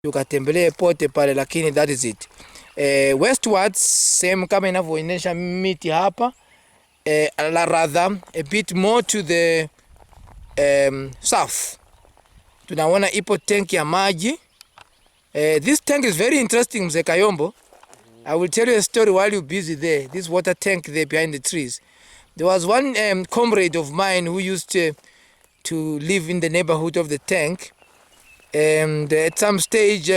tukatembelee pote pale, lakini that is it. Westwards same kama inavyoonyesha miti hapa, rather a bit more to the south tunaona ipo tank ya maji. This tank is very interesting, Mzee Kayombo. I will tell you a story while you're busy there. This water tank there behind the trees. There was one comrade of mine who used to live in the neighborhood of the tank, and at some stage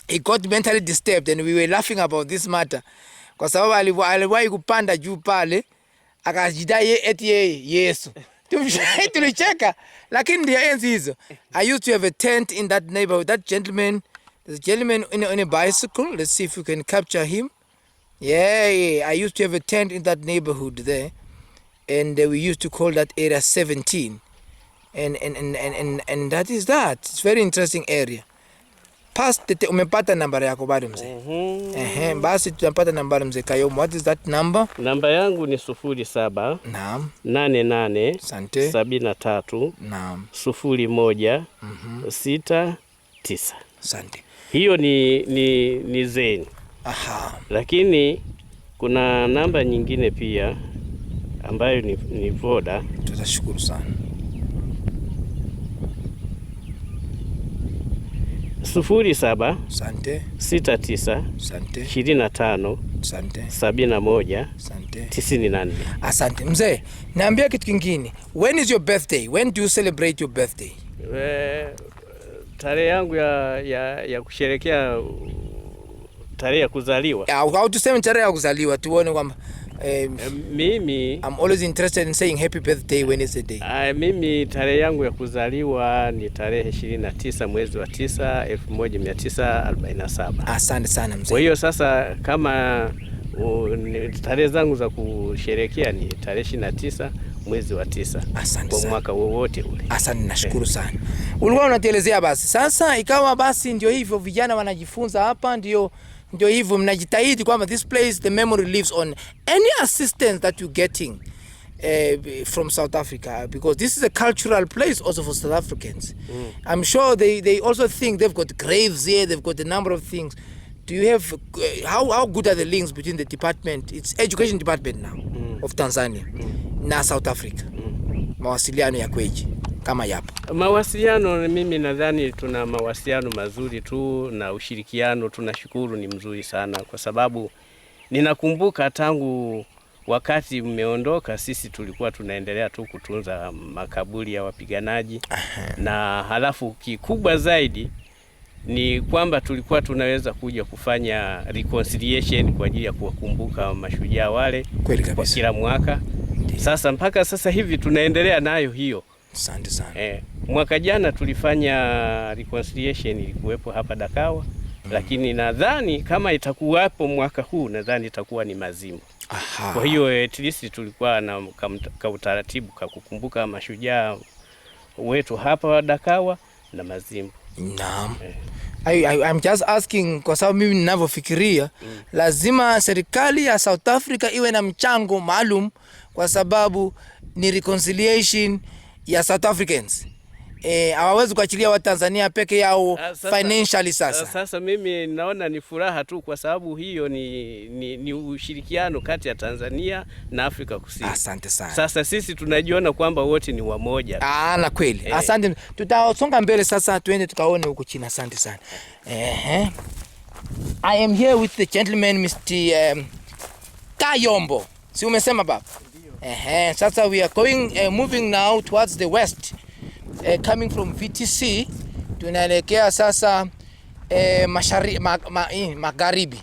he got mentally disturbed, and we were laughing about this matter kwa sababu aliwahi kupanda juu pale akajidai eti Yesu. Tulicheka, lakini ndio enzi hizo. I used to have a tent in that neighborhood. That gentleman, there's a gentleman on a bicycle. Let's see if we can capture him. Yeah, I used to have a tent in that neighborhood there, and we used to call that area 17. And that is that. It's very interesting area. Past the umepata nambari yako bado mzee? Basi tunapata nambari Mzee Kayombo. What is that number? Namba yangu ni 07. Naam. 88. Asante. 73. Naam. 01. 69. Asante. Hiyo ni Zen. Aha. Lakini kuna namba nyingine pia ambayo ni Voda. Tutashukuru sana. 07. Asante. 69. Asante. 25. Asante. 71. Asante. 94. Asante. Mzee, niambia kitu kingine. When is your birthday? When do you celebrate your birthday? Tarehe yangu ya kusherehekea tarehe ya kuzaliwa. Au tuseme tarehe ya kuzaliwa tuone kwamba mimi I'm always interested in saying happy birthday when is the day. Mimi tarehe yangu ya kuzaliwa ni tarehe 29 mwezi wa 9 1947. Asante sana mzee. Kwa hiyo sasa kama tarehe zangu za kusherehekea ni tarehe 29 mwezi wa 9. Asante kwa mwaka wowote ule. Asante, nashukuru sana. Ulikuwa unatuelezea basi. Sasa ikawa basi ndio hivyo vijana wanajifunza hapa, ndio hivyo mnajitahidi kwamba this place the memory lives on. Any assistance that you getting from South Africa, because this is a cultural place also for South Africans. I'm sure they also think they've got graves here, they've got a number of things. Do you have how good are the links between the department, it's education department now of Tanzania na South Africa? Mawasiliano ya kweji kama yapo? Mawasiliano mimi nadhani tuna mawasiliano mazuri tu, na ushirikiano tunashukuru ni mzuri sana, kwa sababu ninakumbuka tangu wakati mmeondoka sisi tulikuwa tunaendelea tu kutunza makaburi ya wapiganaji. Na halafu kikubwa zaidi ni kwamba tulikuwa tunaweza kuja kufanya reconciliation kwa ajili ya kuwakumbuka mashujaa wale kwa kila mwaka. Sasa mpaka sasa hivi tunaendelea nayo hiyo. Asante sana. Mwaka jana tulifanya reconciliation, ilikuwepo hapa Dakawa. Lakini nadhani kama itakuwapo mwaka huu nadhani itakuwa ni Mazimbu. Kwa hiyo at least tulikuwa na utaratibu kwa kukumbuka mashujaa wetu hapa Dakawa na Mazimbu. Naam. I'm just asking kwa sababu mimi ninavyofikiria lazima serikali ya South Africa iwe na mchango maalum, kwa sababu ni reconciliation ya South Africans. Hawawezi kuachilia wa Tanzania peke yao financially. Sasa mimi naona ni furaha tu, kwa sababu hiyo ni ushirikiano kati ya Tanzania na Afrika Kusini. Asante sana. Sasa sisi tunajiona kwamba wote ni wamoja. Na kweli. Asante. Tutasonga mbele sasa, tuende tukaone huko China. Asante sana. I am here with the gentleman Mr. Kayombo. Si umesema baba? Sasa we are going moving now towards the west. Coming from VTC tunaelekea sasa magharibi.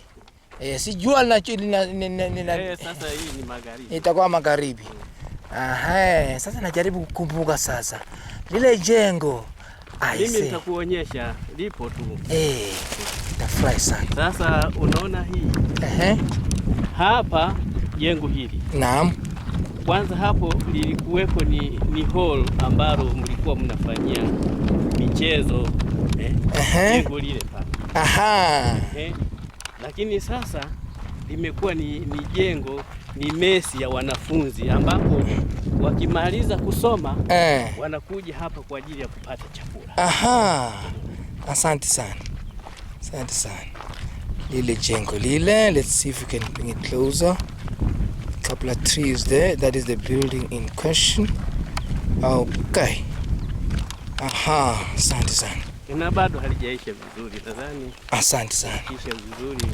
Sijua sasa hii ni magharibi. Itakuwa magharibi. Sasa najaribu kukumbuka sasa lile jengo. Mimi nitakuonyesha lipo tu. Nafurahi sana. Sasa unaona hii? Hapa jengo hili. Naam. Kwanza hapo lilikuwepo ni hall ambalo mlikuwa mnafanyia michezo. Jengo lile pale. Lakini sasa limekuwa ni jengo, ni mesi ya wanafunzi, ambapo wakimaliza kusoma wanakuja hapa kwa ajili ya kupata chakula. Asante sana. Asante sana. Lile jengo lile, let's see if we can bring it closer. A couple of trees there. That is the building in question. Okay. Aha, asante sana. Na bado halijaisha vizuri nadhani. Asante sana. Kisha vizuri.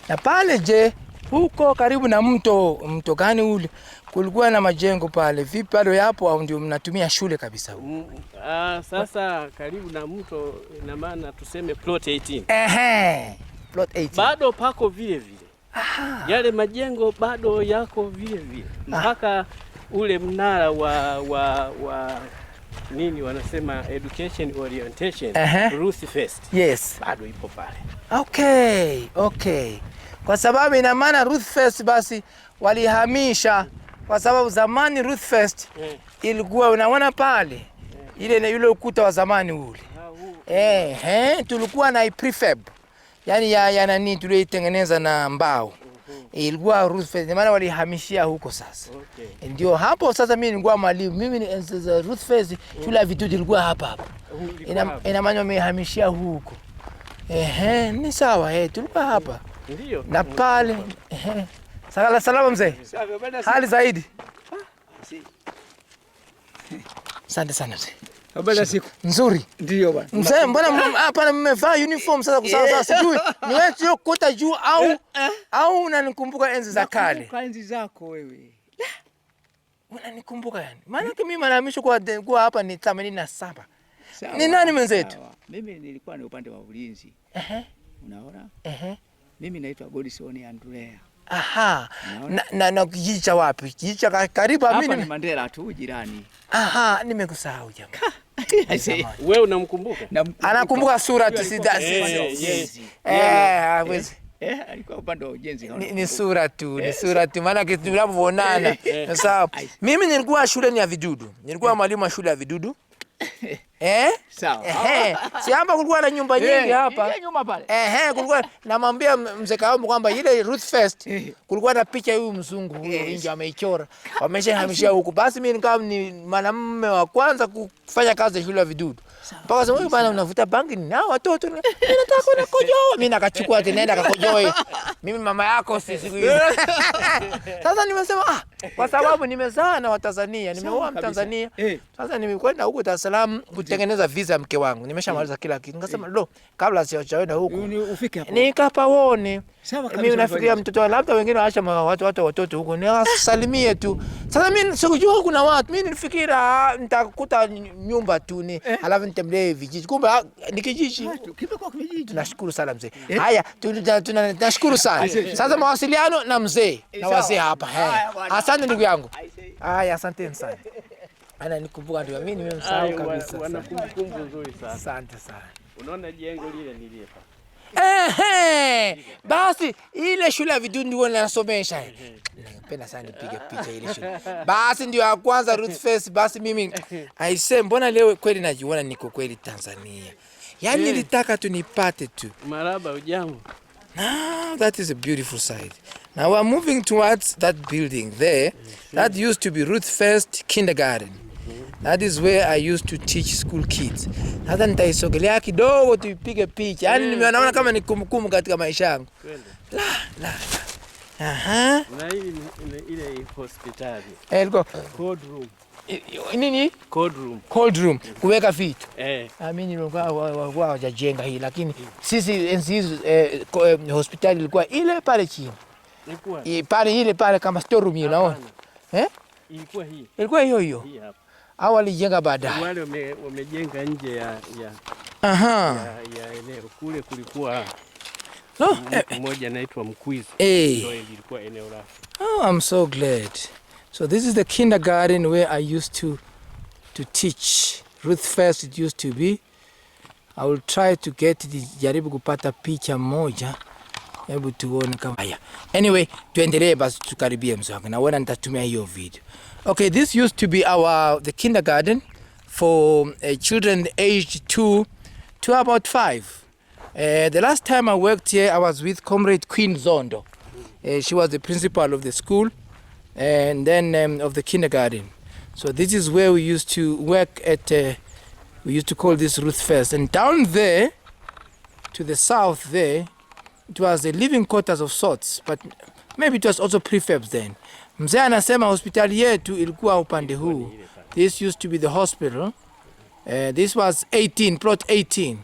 Na pale je, huko karibu na mto gani ule? Kulikuwa na majengo pale. Vipi bado yapo au ndio mnatumia shule kabisa? Sasa karibu na mto ina maana tuseme plot 18. Plot 18. Bado pako vile vile. Aha. Yale majengo bado yako vile vile. Mpaka ule mnara wa nini wanasema education orientation, Ruth First. Yes. Bado ipo pale. Okay. Kwa sababu ina maana Ruth First basi walihamisha kwa sababu zamani Ruth First ilikuwa unaona pale ile yule ukuta wa zamani ule. Tulikuwa na prefab. Yaani ya nani tulioitengeneza na mbao. Ilikuwa Ruth First, maana walihamishia huko sasa. Ndio hapo sasa mimi nilikuwa mwalimu. Mimi ni Ruth First, shule ya Vidudu ilikuwa hapa. Ina maana wamehamishia huko. Ni sawa, tulikuwa hapa. Ndio. Na pale salama mzee. Hali zaidi. Asante sana mzee. Habari ya siku. Nzuri. Ndio bwana. Mzee, mbona hapa mmevaa uniform sasa kusawa sijui. Ni wewe tu kota juu au unanikumbuka enzi za kale? Nakumbuka enzi zako wewe. Unanikumbuka yani? Maana mimi marahamisho kwa hapa ni 87. Ni nani mwenzetu? Mimi nilikuwa ni upande wa ulinzi. Unaona? Mimi naitwa Godson Andrea. Aha. Na kijiji cha wapi? Kijiji cha karibu mimi hapa ni Mandela tu jirani. Aha, nimekusahau jamaa. Wewe unamkumbuka? Anakumbuka sura tu hawezi. Alikuwa upande wa ujenzi. Ni sura tu, maana kitu tunavyoonana. Sawa. Mimi nilikuwa shule ya Vidudu. Nilikuwa mwalimu wa shule ya Vidudu. Sawa. Si hapa kulikuwa na nyumba nyingi hapa. Ile nyumba pale. Kulikuwa namwambia mzee Kaombo kwamba ile Ruth First kulikuwa na picha huyu mzungu huyo nje ameichora. Wameshahamishia huko. Basi mimi nikawa ni mwanamume wa kwanza kufanya kazi shule ya Vidudu. Mpaka sasa bwana unavuta bangi ni nao watoto. Mimi nataka kwenda kojoa. Mimi nakachukua nenda kakojoe. Mimi mama yako siku hiyo. Sasa nimesema kwa sababu nimezaa na Watanzania, nimeoa Mtanzania. Sasa nimekwenda huko Dar es Salaam kutengeneza visa mke wangu. Nimeshamaliza kila kitu. Nikasema kabla sijaenda huko ufike hapo. Nikapaone. Mimi nafikiria mtoto labda wengine waacha watoto huko ni wasalimie tu. Sasa mimi sikujua kuna watu. Mimi nilifikira nitakuta nyumba tu ni alafu nitembelee vijiji. Kumbe ni kijiji. Kimekuwa kijiji. Tunashukuru sana mzee. Haya tunashukuru sana. Sasa mawasiliano na mzee na wazee hapa. Asante ndugu yangu. Haya asante sana. Nikumbuka ndio mimi nimemsahau kabisa. Wana kumbukumbu nzuri sana. Asante sana. Unaona jengo lile nilipa. Basi ile shule ya Vidudu ndio nasomesha. Napenda sana nipige picha ile shule. Basi ndio ya kwanza Ruth First. Basi mimi aisee, mbona leo kweli najiona niko kweli Tanzania. Yaani nilitaka tu nipate tu. Maraba ujambo. Now that is a beautiful site. Now we're moving towards that building there. That used to be Ruth First Kindergarten. That is where I used to teach school kids. Sasa nitaisogelea kidogo tupige picha. Yaani nimeona kama ni kumbukumbu katika maisha yangu. La. Aha. Na ile hospitali. Ilikuwa Cold room. Nini? Cold room. Kuweka vitu. Mimi nilikuwa hawajajenga hii lakini sisi enzi hizo hospitali ilikuwa ile pale chini. Ilikuwa pale kama store room unaona. Ilikuwa hii. Ilikuwa hiyo. Hii hapa. Au walijenga baadaye. Wale wamejenga nje ya eneo kule kulikuwa mmoja anaitwa Mkwizi. Ndio ilikuwa eneo lake. I'm so glad. So this is the kindergarten where I used to teach. Ruth First it used to be. I will try to get jaribu kupata picha moja. Hebu tuone kama haya. Anyway, tuendelee basi tukaribie mzee wangu. Naona nitatumia hiyo video. Okay, this used to be the kindergarten for children aged 2 to about 5. The last time I worked here, I was with Comrade Queen Zondo. She was the principal of the school and then of the kindergarten. So this is where we used to work at, we used to call this Ruth First. And down there, to the south there, it was the living quarters of sorts, but maybe it was also prefabs then. Mzee anasema hospitali yetu ilikuwa upande huu. This used to be the hospital. This was 18, plot 18.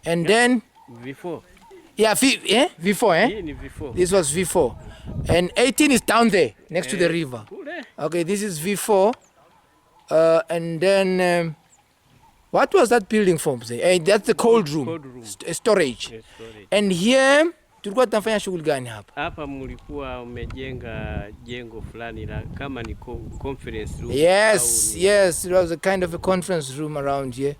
And then... V4. Yeah, V4, eh? V4. This was V4. And 18 is down there, next to the river. Okay, this is V4. And then... what was that building for? That's the cold room. Cold room. Storage. Yes, storage. And here, tulikuwa tunafanya shughuli gani hapa? Hapa mlikuwa umejenga jengo fulani la kama ni conference room. Yes, yes, it was a kind of a conference room around here.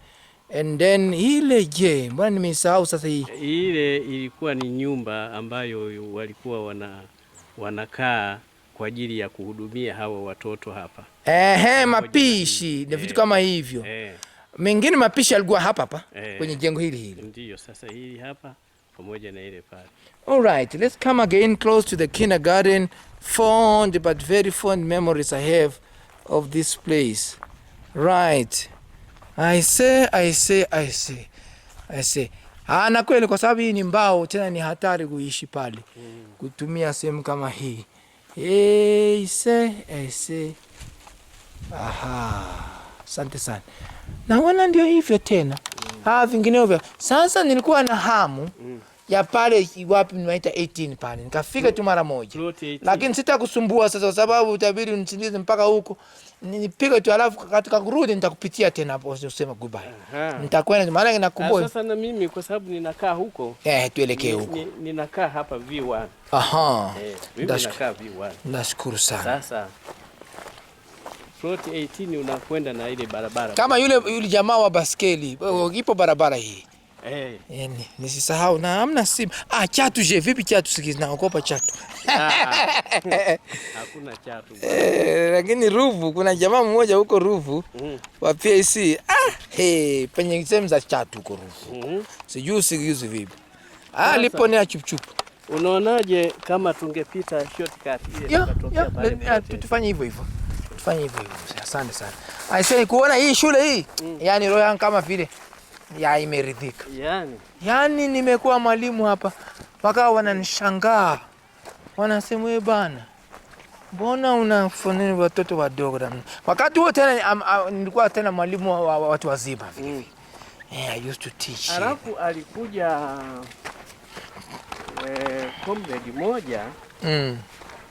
And then ile mbona nimesahau sasa hii? Ile ilikuwa ni nyumba ambayo walikuwa wanakaa kwa ajili ya kuhudumia hawa watoto hapa. Mapishi na vitu kama hivyo. Mengine mapishi alikuwa hapa kwenye jengo hili. Ndiyo, sasa hili hapa pamoja na ile pale. All right, let's come again close to the kindergarten. Fond but very fond memories I have of this place. Right. I say. Na kweli kwa sababu hii ni mbao, tena ni hatari kuishi pale. Kutumia sehemu kama hii. I say. Aha. Asante sana. Naona ndio hivyo tena. Vinginevyo. Sasa nilikuwa na hamu ya pale wapi nimeita 18 pale. Nikafika tu mara moja. Lakini sitakusumbua sasa kwa sababu utabidi unisindize mpaka huko. Nipige tu alafu katika kurudi nitakupitia tena hapo useme goodbye. Nitakwenda maana ninakumbuka. Sasa na mimi kwa sababu ninakaa huko. Tuelekee huko. Ninakaa hapa V1. Mimi ninakaa V1. Nashukuru sana. Sasa plot 18 unakwenda na ile barabara. Kama yule jamaa wa baskeli, ipo barabara hii. Nisisahau na hamna simu. Chatu vipi chatu sikizi naogopa chatu. Hakuna chatu. Lakini Ruvu kuna jamaa mmoja huko Ruvu wa PAC. Penye sehemu za chatu huko Ruvu. Sijui vipi. Lipo ni chup. Unaonaje kama tungepita shortcut ile tukatokea pale? Tufanye hivyo. Asante sana. Aisee kuona hii shule hii. Yaani roho yangu kama vile imeridhika. Yaani nimekuwa mwalimu hapa. Mpaka wananishangaa. Wanasema wewe bana. Mbona unafundisha watoto wadogo namna? Wakati huo tena nilikuwa tena mwalimu wa watu wazima vile. I used to teach. Alafu alikuja comrade moja.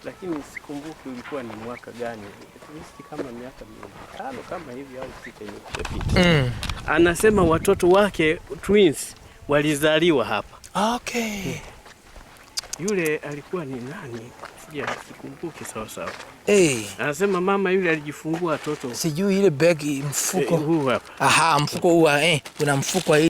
Lakini sikumbuki ulikuwa ni mwaka gani. Kama miaka 5 kama hivi au 6 iliyopita. Anasema watoto wake twins walizaliwa hapa. Okay. Yule alikuwa ni nani? Sikumbuki sawa. Anasema mama yule alijifungua watoto. Sijui ile bag mfuko. Huu hapa. Mfuko huu kuna mfuko